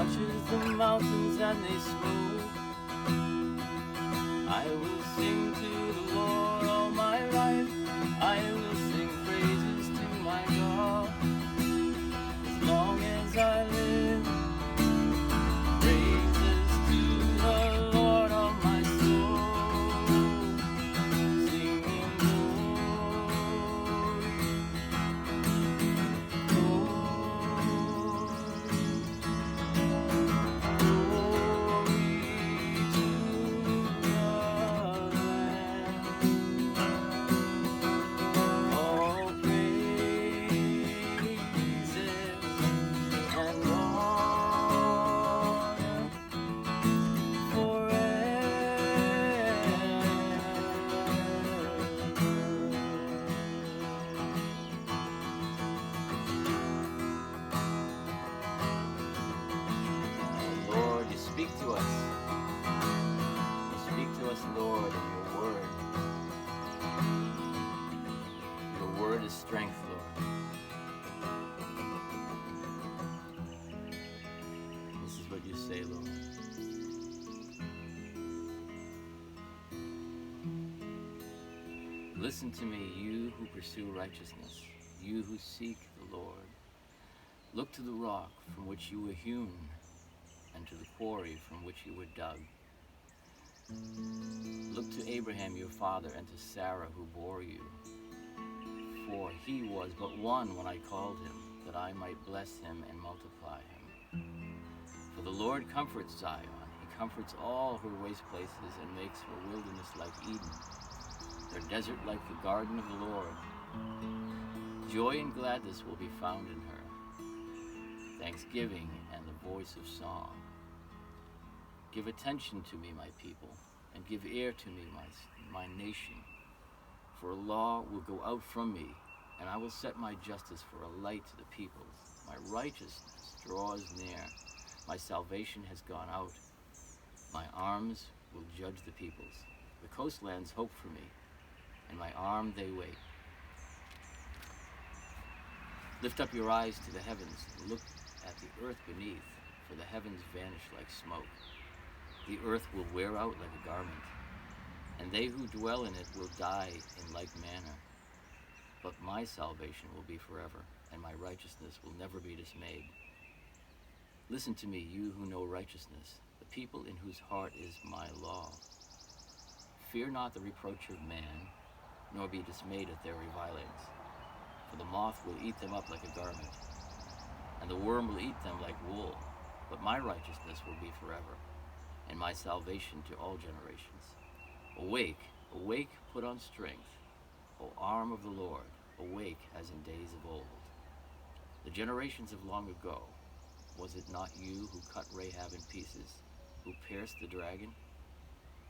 touches the mountains and they smoke. I will sing to the Lord all my life. I will sing praises to my God as long as I live. Praises to the Lord all my soul, singing Lord, you speak to us. You speak to us, Lord, in your word. Your word is strength, Lord. This is what you say, Lord. Listen to me, you who pursue righteousness, you who seek the Lord. Look to the rock from which you were hewn, and to the quarry from which you were dug. Look to Abraham your father, and to Sarah who bore you. For he was but one when I called him, that I might bless him and multiply him. For the Lord comforts Zion, he comforts all her waste places, and makes her wilderness like Eden, her desert like the garden of the Lord. Joy and gladness will be found in her, thanksgiving and the voice of song. Give attention to me, my people, and give ear to me, my nation. For a law will go out from me, and I will set my justice for a light to the peoples. My righteousness draws near. My salvation has gone out. My arms will judge the peoples. The coastlands hope for me, and my arm they wait. Lift up your eyes to the heavens, and look at the earth beneath, for the heavens vanish like smoke. The earth will wear out like a garment, and they who dwell in it will die in like manner. But my salvation will be forever, and my righteousness will never be dismayed. Listen to me, you who know righteousness, the people in whose heart is my law. Fear not the reproach of man, nor be dismayed at their revilings. For the moth will eat them up like a garment, and the worm will eat them like wool. But my righteousness will be forever, and my salvation to all generations. Awake, awake, put on strength, O arm of the Lord, awake as in days of old. The generations of long ago, was it not you who cut Rahab in pieces, who pierced the dragon?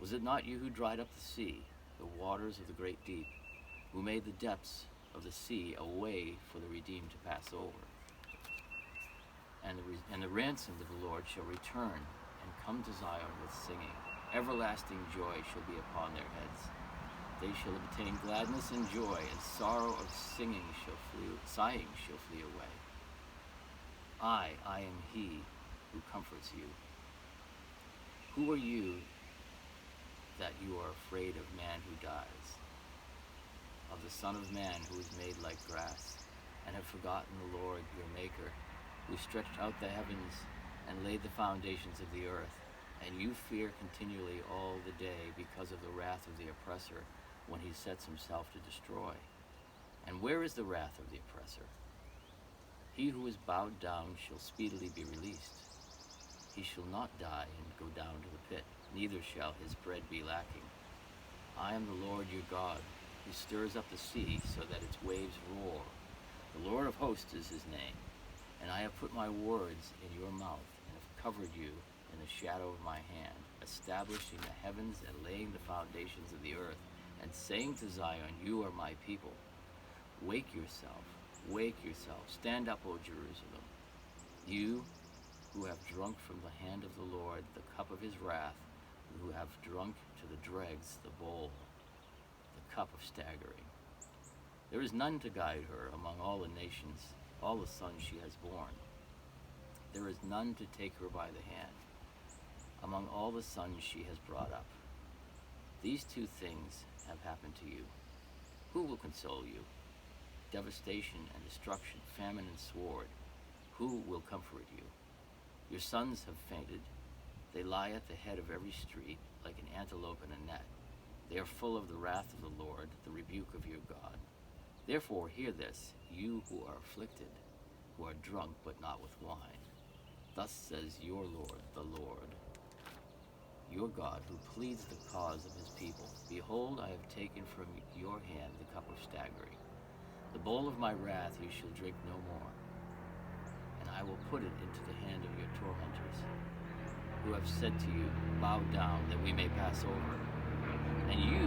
Was it not you who dried up the sea, the waters of the great deep, who made the depths of the sea a way for the redeemed to pass over? And the ransomed of the Lord shall return and come to Zion with singing. Everlasting joy shall be upon their heads. They shall obtain gladness and joy, and sorrow of sighing shall flee away. I am he who comforts you. Who are you that you are afraid of man who dies, of the Son of Man who is made like grass, and have forgotten the Lord your Maker, who stretched out the heavens and laid the foundations of the earth, and you fear continually all the day because of the wrath of the oppressor, when he sets himself to destroy. And where is the wrath of the oppressor? He who is bowed down shall speedily be released. He shall not die and go down to the pit, neither shall his bread be lacking. I am the Lord your God, who stirs up the sea so that its waves roar. The Lord of hosts is his name. And I have put my words in your mouth, and have covered you in the shadow of my hand, establishing the heavens and laying the foundations of the earth, and saying to Zion, you are my people. Wake yourself, stand up, O Jerusalem. You who have drunk from the hand of the Lord the cup of his wrath, who have drunk to the dregs the bowl, the cup of staggering. There is none to guide her among all the nations, all the sons she has borne. There is none to take her by the hand, among all the sons she has brought up. These two things have happened to you. Who will console you? Devastation and destruction, famine and sword. Who will comfort you? Your sons have fainted. They lie at the head of every street, like an antelope in a net. They are full of the wrath of the Lord, the rebuke of your God. Therefore hear this, you who are afflicted, who are drunk but not with wine. Thus says your Lord, the Lord, your God, who pleads the cause of his people. Behold, I have taken from your hand the cup of staggering. The bowl of my wrath you shall drink no more, and I will put it into the hand of your tormentors, who have said to you, bow down, that we may pass over. And you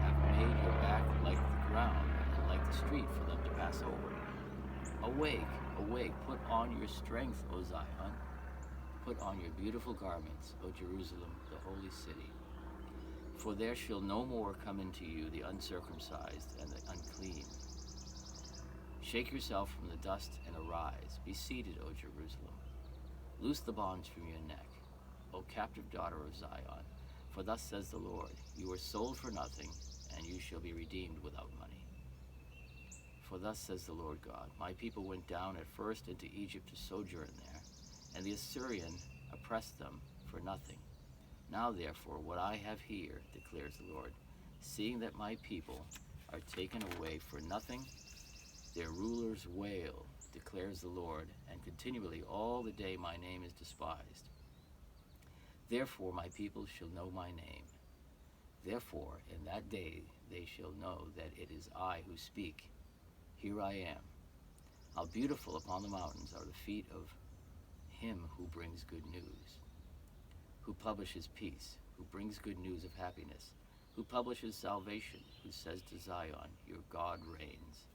have made your back like the ground, and like the street for them to pass over. Awake, awake, put on your strength, O Zion. Put on your beautiful garments, O Jerusalem, the holy city. For there shall no more come into you the uncircumcised and the unclean. Shake yourself from the dust and arise. Be seated, O Jerusalem. Loose the bonds from your neck, O captive daughter of Zion. For thus says the Lord, you were sold for nothing, and you shall be redeemed without money. For thus says the Lord God, my people went down at first into Egypt to sojourn there, and the Assyrian oppressed them for nothing. Now therefore, what I have here, declares the Lord, seeing that my people are taken away for nothing, their rulers wail, declares the Lord, and continually all the day my name is despised. Therefore my people shall know my name. Therefore in that day they shall know that it is I who speak. Here I am. How beautiful upon the mountains are the feet of him who brings good news, who publishes peace, who brings good news of happiness, who publishes salvation, who says to Zion, your God reigns.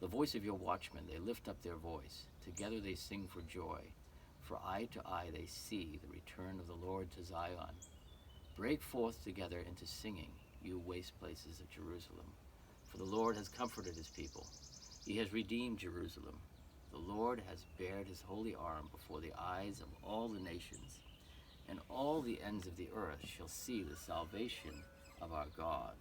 The voice of your watchmen, they lift up their voice. Together they sing for joy. For eye to eye they see the return of the Lord to Zion. Break forth together into singing, you waste places of Jerusalem. For the Lord has comforted his people. He has redeemed Jerusalem. The Lord has bared his holy arm before the eyes of all the nations, and all the ends of the earth shall see the salvation of our God.